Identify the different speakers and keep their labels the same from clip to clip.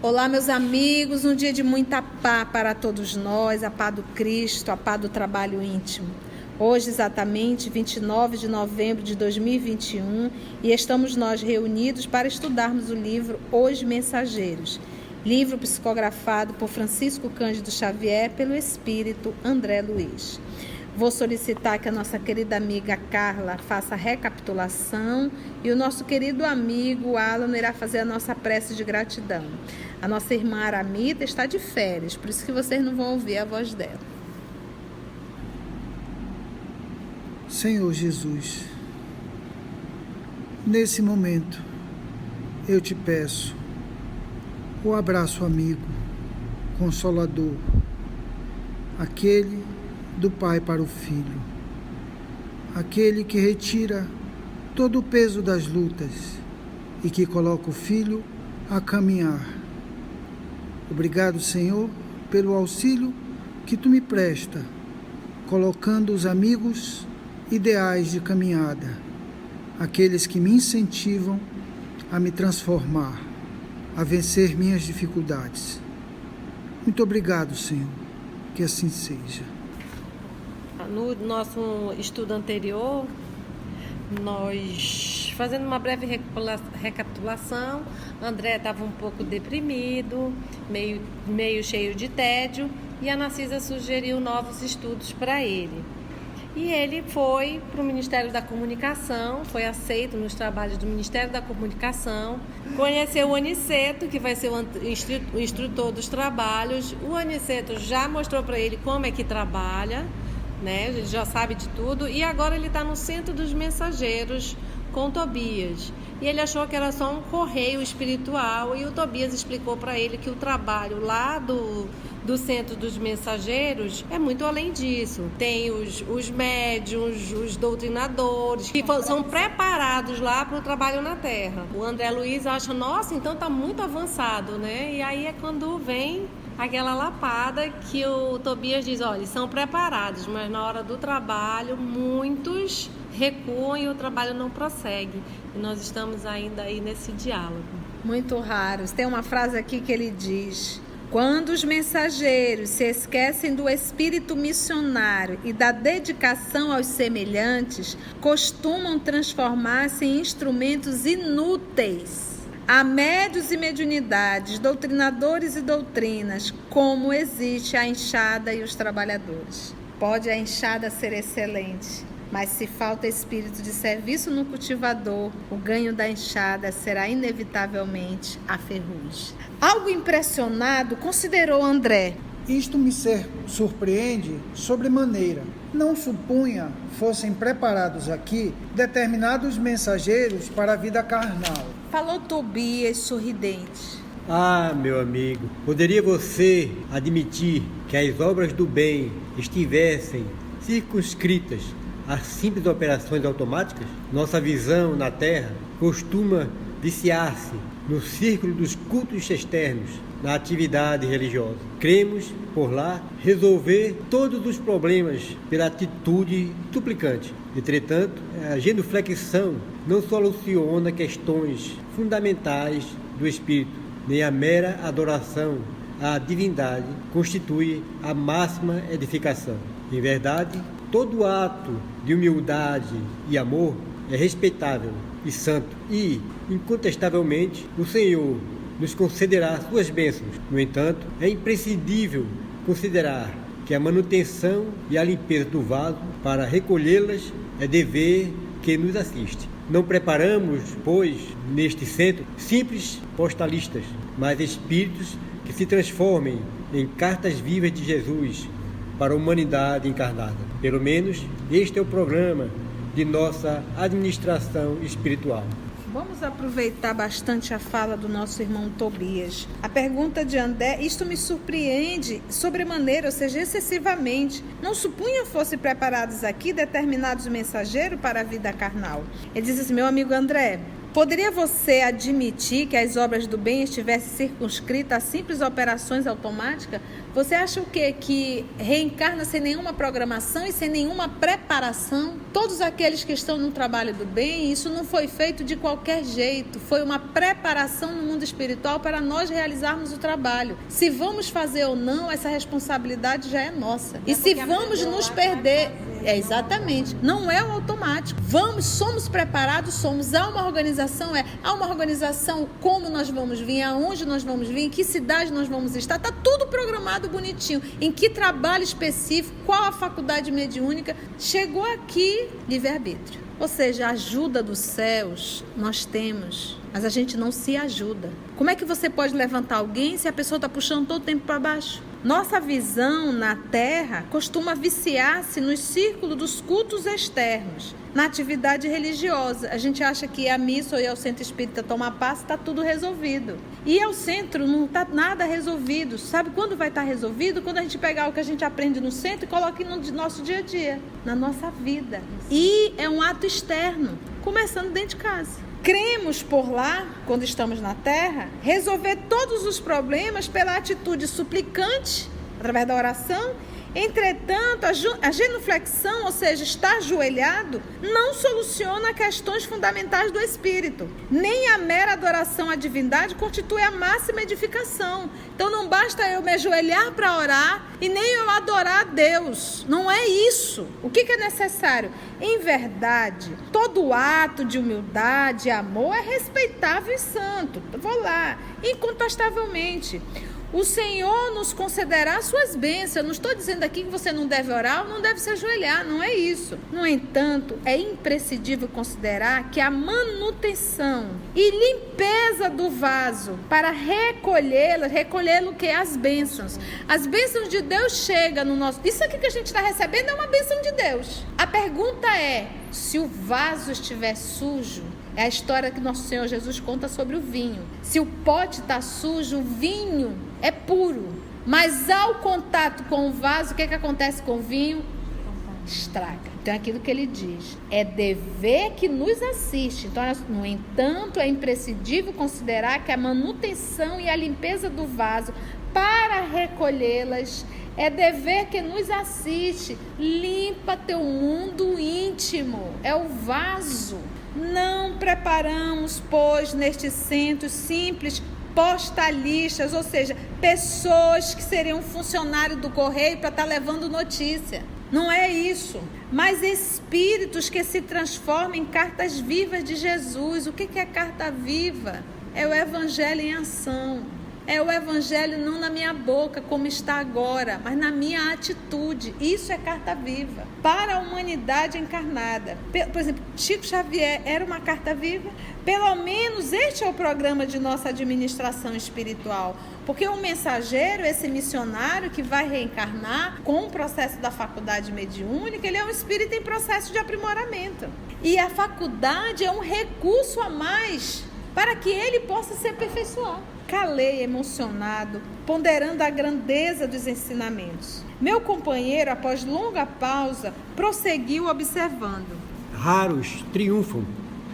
Speaker 1: Olá, meus amigos, um dia de muita paz para todos nós, a paz do Cristo, a paz do trabalho íntimo. Hoje, exatamente, 29 de novembro de 2021, e estamos nós reunidos para estudarmos o livro Os Mensageiros, livro psicografado por Francisco Cândido Xavier pelo Espírito André Luiz. Vou solicitar que a nossa querida amiga Carla faça a recapitulação e o nosso querido amigo Alan irá fazer a nossa prece de gratidão. A nossa irmã Aramita está de férias, por isso que vocês não vão ouvir a voz dela.
Speaker 2: Senhor Jesus, nesse momento eu te peço o abraço amigo, consolador, aquele do Pai para o Filho, aquele que retira todo o peso das lutas e que coloca o Filho a caminhar. Obrigado, Senhor, pelo auxílio que Tu me presta, colocando os amigos ideais de caminhada, aqueles que me incentivam a me transformar, a vencer minhas dificuldades. Muito obrigado, Senhor, que assim seja.
Speaker 3: No nosso estudo anterior, nós, fazendo uma breve recapitulação, André estava um pouco deprimido, meio cheio de tédio, e a Narcisa sugeriu novos estudos para ele. E ele foi para o Ministério da Comunicação, foi aceito nos trabalhos do Ministério da Comunicação, conheceu o Aniceto, que vai ser o instrutor dos trabalhos. O Aniceto já mostrou para ele como é que trabalha, né? Ele já sabe de tudo, e agora ele está no Centro dos Mensageiros com Tobias. E ele achou que era só um correio espiritual, e o Tobias explicou para ele que o trabalho lá do Centro dos Mensageiros é muito além disso. Tem os médiuns, os doutrinadores, que são preparados lá para o trabalho na Terra. O André Luiz acha, nossa, então está muito avançado, né? E aí é quando vem aquela lapada que o Tobias diz, olha, são preparados, mas na hora do trabalho muitos recuam e o trabalho não prossegue. E nós estamos ainda aí nesse diálogo.
Speaker 1: Muito raros. Tem uma frase aqui que ele diz: quando os mensageiros se esquecem do espírito missionário e da dedicação aos semelhantes, costumam transformar-se em instrumentos inúteis. Há médios e mediunidades, doutrinadores e doutrinas, como existe a enxada e os trabalhadores. Pode a enxada ser excelente, mas se falta espírito de serviço no cultivador, o ganho da enxada será inevitavelmente a ferrugem. Algo impressionado, considerou André.
Speaker 2: Isto me surpreende sobremaneira. Não supunha fossem preparados aqui determinados mensageiros para a vida carnal.
Speaker 1: Falou Tobias sorridente.
Speaker 4: Ah, meu amigo, poderia você admitir que as obras do bem estivessem circunscritas a simples operações automáticas? Nossa visão na Terra costuma viciar-se no círculo dos cultos externos, na atividade religiosa. Cremos, por lá, resolver todos os problemas pela atitude suplicante. Entretanto, a genuflexão não soluciona questões fundamentais do espírito, nem a mera adoração à divindade constitui a máxima edificação. Em verdade, todo ato de humildade e amor é respeitável e santo, e, incontestavelmente, o Senhor nos concederá suas bênçãos. No entanto, é imprescindível considerar que a manutenção e a limpeza do vaso para recolhê-las é dever que nos assiste. Não preparamos, pois, neste centro, simples postalistas, mas espíritos que se transformem em cartas vivas de Jesus para a humanidade encarnada. Pelo menos, este é o programa de nossa administração espiritual.
Speaker 1: Vamos aproveitar bastante a fala do nosso irmão Tobias. A pergunta de André, isto me surpreende sobremaneira, ou seja, excessivamente. Não supunha fossem preparados aqui determinados mensageiros para a vida carnal. Ele diz assim, meu amigo André, Poderia você admitir que as obras do bem estivessem circunscritas a simples operações automáticas? Você acha o quê? Que reencarna sem nenhuma programação e sem nenhuma preparação? Todos aqueles que estão no trabalho do bem, isso não foi feito de qualquer jeito. Foi uma preparação no mundo espiritual para nós realizarmos o trabalho. Se vamos fazer ou não, essa responsabilidade já é nossa. E se vamos nos perder... exatamente. Não é o automático. Somos preparados, há uma organização, como nós vamos vir, aonde nós vamos vir, em que cidade nós vamos estar, está tudo programado bonitinho, em que trabalho específico, qual a faculdade mediúnica, chegou aqui, livre-arbítrio. Ou seja, a ajuda dos céus nós temos, mas a gente não se ajuda. Como é que você pode levantar alguém se a pessoa está puxando todo o tempo para baixo? Nossa visão na Terra costuma viciar-se nos círculos dos cultos externos, na atividade religiosa. A gente acha que ir à missa ou ir ao centro espírita tomar passe, está tudo resolvido. E ao centro não está nada resolvido. Sabe quando vai estar resolvido? Quando a gente pegar o que a gente aprende no centro e coloca no nosso dia a dia, na nossa vida. E é um ato externo, começando dentro de casa. Cremos por lá, quando estamos na Terra, resolver todos os problemas pela atitude suplicante, através da oração. Entretanto, a genuflexão, ou seja, estar ajoelhado, não soluciona questões fundamentais do espírito. Nem a mera adoração à divindade constitui a máxima edificação. Então não basta eu me ajoelhar para orar e nem eu adorar a Deus. Não é isso. O que é necessário? Em verdade, todo ato de humildade e amor é respeitável e santo. Vou lá, incontestavelmente. O Senhor nos concederá suas bênçãos. Eu não estou dizendo aqui que você não deve orar ou não deve se ajoelhar, não é isso. No entanto, é imprescindível considerar que a manutenção e limpeza do vaso para recolhê-lo que é as bênçãos. As bênçãos de Deus chegam no nosso... Isso aqui que a gente está recebendo é uma bênção de Deus. A pergunta é, se o vaso estiver sujo, é a história que nosso Senhor Jesus conta sobre o vinho. Se o pote está sujo, o vinho é puro. Mas ao contato com o vaso, o que acontece com o vinho? Estraga. Então é aquilo que ele diz. É dever que nos assiste. Então, no entanto, é imprescindível considerar que a manutenção e a limpeza do vaso para recolhê-las é dever que nos assiste. Limpa teu mundo íntimo. É o vaso. Não preparamos, pois, neste centro simples postalistas, ou seja, pessoas que seriam funcionários do correio para estar levando notícia. Não é isso. Mas espíritos que se transformam em cartas vivas de Jesus. O que é carta viva? É o evangelho em ação. É o evangelho não na minha boca, como está agora, mas na minha atitude. Isso é carta viva para a humanidade encarnada. Por exemplo, Chico Xavier era uma carta viva. Pelo menos este é o programa de nossa administração espiritual. Porque o mensageiro, esse missionário que vai reencarnar com o processo da faculdade mediúnica, ele é um espírito em processo de aprimoramento. E a faculdade é um recurso a mais para que ele possa se aperfeiçoar. Calei emocionado, ponderando a grandeza dos ensinamentos. Meu companheiro, após longa pausa, prosseguiu observando.
Speaker 4: Raros triunfam,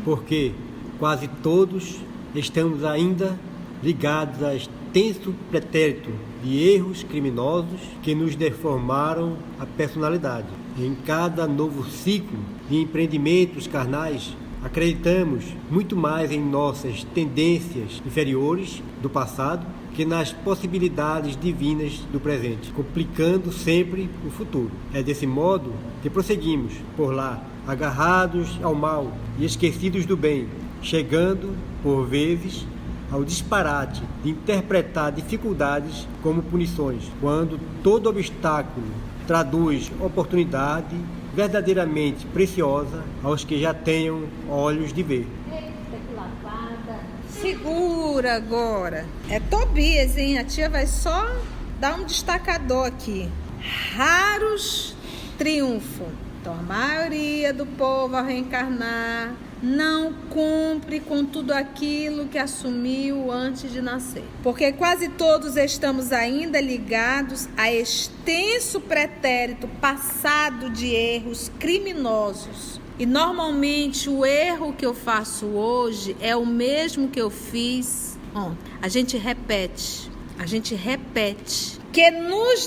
Speaker 4: porque quase todos estamos ainda ligados a extenso pretérito de erros criminosos que nos deformaram a personalidade. Em cada novo ciclo de empreendimentos carnais, acreditamos muito mais em nossas tendências inferiores do passado que nas possibilidades divinas do presente, complicando sempre o futuro. É desse modo que prosseguimos por lá, agarrados ao mal e esquecidos do bem, chegando, por vezes, ao disparate de interpretar dificuldades como punições, quando todo obstáculo traduz oportunidade verdadeiramente preciosa aos que já tenham olhos de ver.
Speaker 1: Segura agora. É Tobias, hein? A tia vai só dar um destacador aqui. Raros triunfam. Então, a maioria do povo ao reencarnar não cumpre com tudo aquilo que assumiu antes de nascer. Porque quase todos estamos ainda ligados a extenso pretérito passado de erros criminosos. E normalmente o erro que eu faço hoje é o mesmo que eu fiz ontem. A gente repete.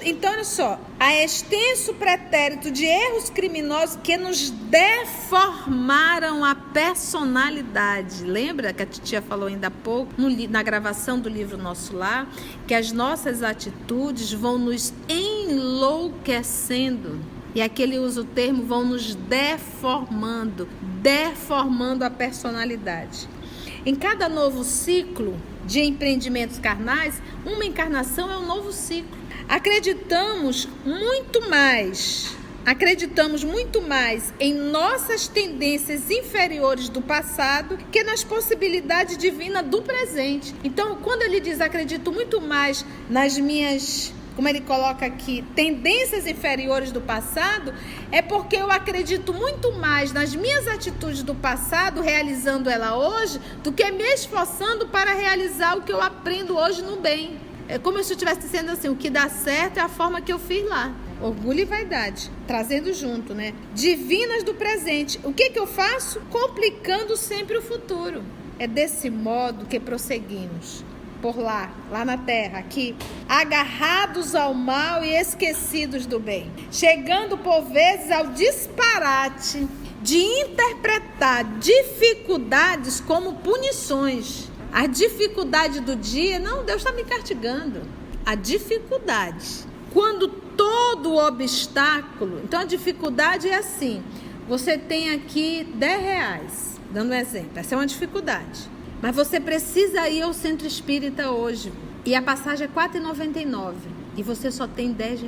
Speaker 1: Então, olha só, há extenso pretérito de erros criminosos que nos deformaram a personalidade. Lembra que a titia falou ainda há pouco, na gravação do livro Nosso Lar, que as nossas atitudes vão nos enlouquecendo. E aqui ele usa o termo, vão nos deformando a personalidade. Em cada novo ciclo de empreendimentos carnais, uma encarnação é um novo ciclo. Acreditamos muito mais em nossas tendências inferiores do passado que nas possibilidades divinas do presente. Então, quando ele diz acredito muito mais nas minhas, como ele coloca aqui, tendências inferiores do passado, é porque eu acredito muito mais nas minhas atitudes do passado, realizando ela hoje, do que me esforçando para realizar o que eu aprendo hoje no bem. É como se eu estivesse dizendo assim, o que dá certo é a forma que eu fiz lá. Orgulho e vaidade, trazendo junto, né? Divinas do presente. O que eu faço? Complicando sempre o futuro. É desse modo que prosseguimos. Por lá na terra, aqui, agarrados ao mal e esquecidos do bem, chegando por vezes ao disparate de interpretar dificuldades como punições. A dificuldade do dia, não, Deus está me castigando. A dificuldade, quando todo obstáculo, então a dificuldade é assim, você tem aqui R$10, dando um exemplo, essa é uma dificuldade. Mas você precisa ir ao centro espírita hoje. E a passagem é R$4,99. E você só tem R$10.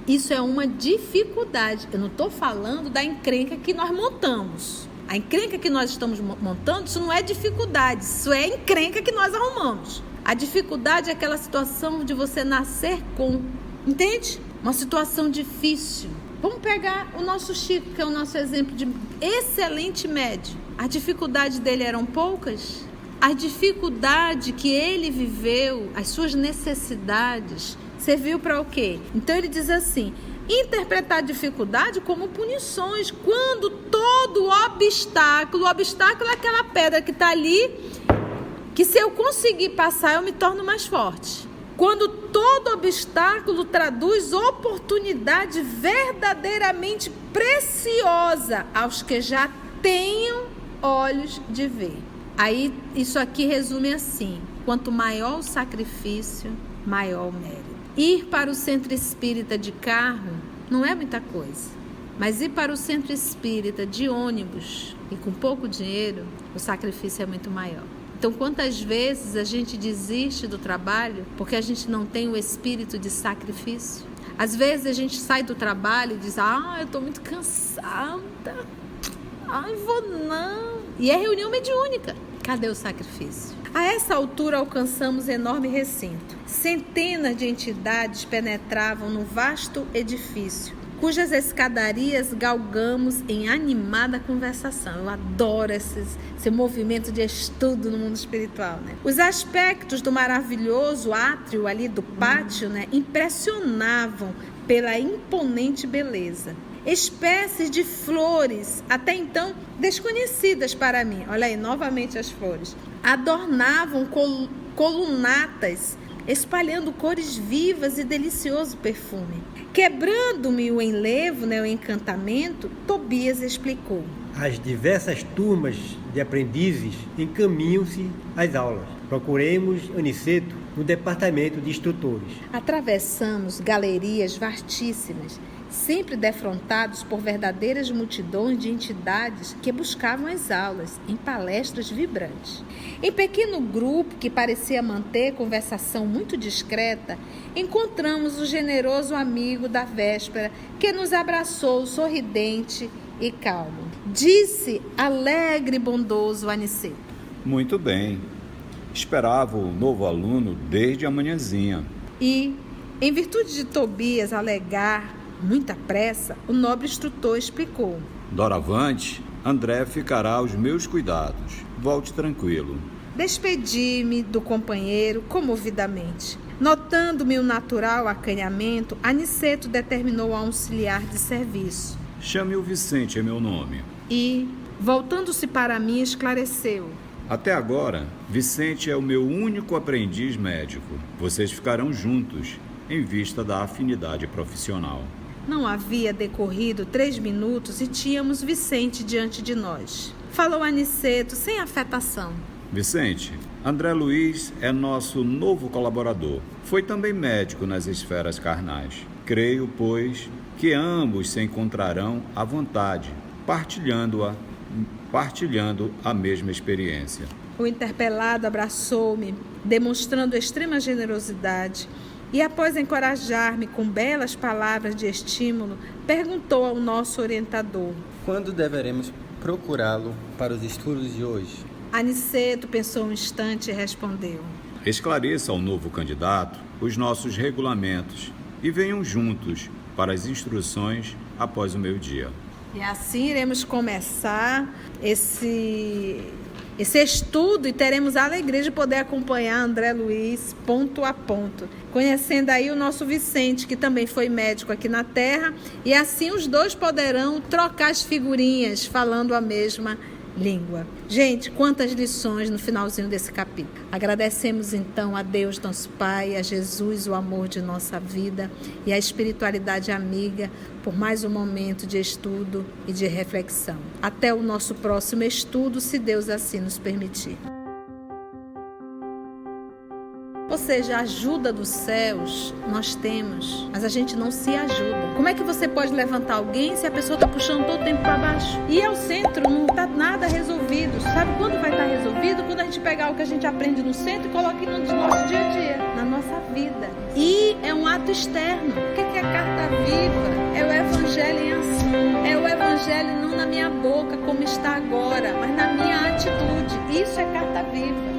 Speaker 1: Isso é uma dificuldade. Eu não estou falando da encrenca que nós montamos. A encrenca que nós estamos montando, isso não é dificuldade. Isso é encrenca que nós arrumamos. A dificuldade é aquela situação de você nascer com. Entende? Uma situação difícil. Vamos pegar o nosso Chico, que é o nosso exemplo de excelente médium. A dificuldade dele eram poucas? A dificuldade que ele viveu, as suas necessidades, serviu para o quê? Então ele diz assim, interpretar a dificuldade como punições, quando todo obstáculo é aquela pedra que está ali, que se eu conseguir passar eu me torno mais forte. Quando todo obstáculo traduz oportunidade verdadeiramente preciosa aos que já tenham olhos de ver. Aí, isso aqui resume assim, quanto maior o sacrifício, maior o mérito. Ir para o centro espírita de carro não é muita coisa, mas ir para o centro espírita de ônibus e com pouco dinheiro, o sacrifício é muito maior. Então, quantas vezes a gente desiste do trabalho porque a gente não tem o espírito de sacrifício? Às vezes a gente sai do trabalho e diz, eu estou muito cansada, vou não. E é reunião mediúnica. Cadê o sacrifício? A essa altura alcançamos enorme recinto. Centenas de entidades penetravam no vasto edifício, cujas escadarias galgamos em animada conversação. Eu adoro esse movimento de estudo no mundo espiritual, né? Os aspectos do maravilhoso átrio ali do pátio, né, impressionavam pela imponente beleza. Espécies de flores, até então desconhecidas para mim, olha aí, novamente as flores, adornavam colunatas, espalhando cores vivas e delicioso perfume. Quebrando-me o enlevo, né, o encantamento, Tobias explicou.
Speaker 4: As diversas turmas de aprendizes encaminham-se às aulas. Procuremos Aniceto no departamento de instrutores.
Speaker 1: Atravessamos galerias vastíssimas, sempre defrontados por verdadeiras multidões de entidades que buscavam as aulas em palestras vibrantes. Em pequeno grupo que parecia manter conversação muito discreta, encontramos o generoso amigo da véspera que nos abraçou sorridente e calmo. Disse alegre e bondoso Aniceto.
Speaker 5: Muito bem. Esperava o novo aluno desde a manhãzinha.
Speaker 1: E, em virtude de Tobias alegar muita pressa, o nobre instrutor explicou.
Speaker 5: Doravante, André ficará aos meus cuidados. Volte tranquilo.
Speaker 1: Despedi-me do companheiro comovidamente. Notando-me o natural acanhamento, Aniceto determinou ao auxiliar de serviço.
Speaker 5: Chame o Vicente, é meu nome.
Speaker 1: E, voltando-se para mim, esclareceu.
Speaker 5: Até agora, Vicente é o meu único aprendiz médico. Vocês ficarão juntos, em vista da afinidade profissional.
Speaker 1: Não havia decorrido 3 minutos e tínhamos Vicente diante de nós. Falou Aniceto sem afetação.
Speaker 5: Vicente, André Luiz é nosso novo colaborador. Foi também médico nas esferas carnais. Creio, pois, que ambos se encontrarão à vontade, partilhando a mesma experiência.
Speaker 1: O interpelado abraçou-me, demonstrando extrema generosidade, e após encorajar-me com belas palavras de estímulo, perguntou ao nosso orientador.
Speaker 6: Quando deveremos procurá-lo para os estudos de hoje?
Speaker 1: Aniceto pensou um instante e respondeu.
Speaker 5: Esclareça ao novo candidato os nossos regulamentos e venham juntos para as instruções após o meio-dia.
Speaker 1: E assim iremos começar esse estudo e teremos a alegria de poder acompanhar André Luiz ponto a ponto, conhecendo aí o nosso Vicente, que também foi médico aqui na Terra, e assim os dois poderão trocar as figurinhas falando a mesma língua. Gente, quantas lições no finalzinho desse capítulo. Agradecemos então a Deus, nosso Pai, a Jesus, o amor de nossa vida e a espiritualidade amiga por mais um momento de estudo e de reflexão. Até o nosso próximo estudo, se Deus assim nos permitir. Ou seja, a ajuda dos céus nós temos, mas a gente não se ajuda. Como é que você pode levantar alguém se a pessoa está puxando todo o tempo para baixo? E ao centro não está nada resolvido. Sabe quando vai estar resolvido? Quando a gente pegar o que a gente aprende no centro e coloca no nosso dia a dia, na nossa vida. E é um ato externo. O que é a carta viva? É o evangelho em ação. É o evangelho não na minha boca como está agora, mas na minha atitude. Isso é carta viva.